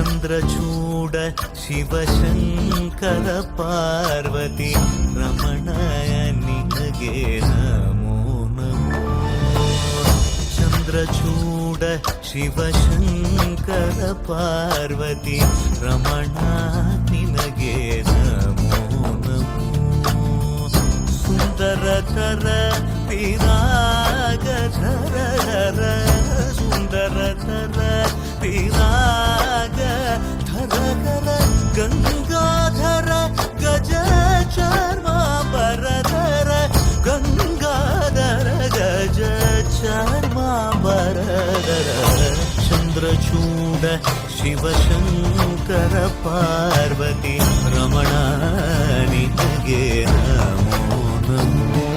ಚಂದ್ರಚೂಡ ಶಿವಶಂಕರ ಪಾರ್ವತಿ ರಮಣ ನಿನಗೆ ನಮೋ ನಮೋ. ಚಂದ್ರಚೂಡ ಶಿವಶಂಕರ ಪಾರ್ವತಿ ರಮಣ ನಿನಗೆ ನಮೋ ನಮೋ. ಸುಂದರತರ ಪಿರಾಗಧರ ಸುಂದರತರ ಪಿರಾಗ ಧರಗರ ಗಂಗಾಧರ ಗಜ ಚರ್ಮಾಂಬರಧರ ಗಂಗಾಧರ ಗಜ ಚರ್ಮಾಂಬರಧರ. ಚಂದ್ರಚೂಡ ಶಿವಶಂಕರ ಪಾರ್ವತಿ ರಮಣ ನಿನಗೆ ನಮೋ ನಮೋ.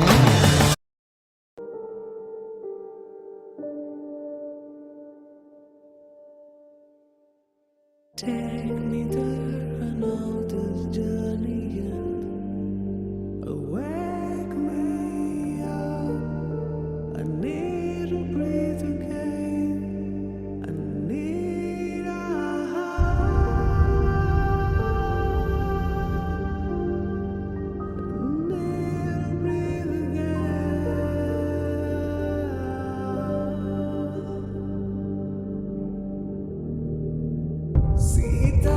Take me there, I know this journey ends. Awake me up, I need to breathe again. I need a breathe again. Sita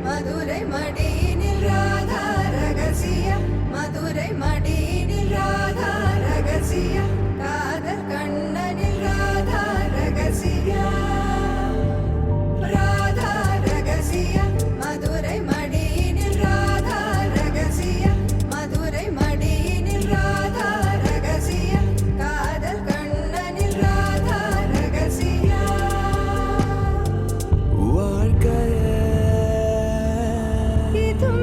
Madurai மடியினில் Radha ரகசிய மதுரை மடியினில் ராதா ரகசிய காதல் கண்ணனில் ராதா ரகசிய ராதா ரகசிய மதுரை மடியினில் ராதா ரகசிய மதுரை மடியினில் ராதா ரகசிய காதல் கண்ணனில் ராதா ரகசிய. வாழ்க்கையே तुम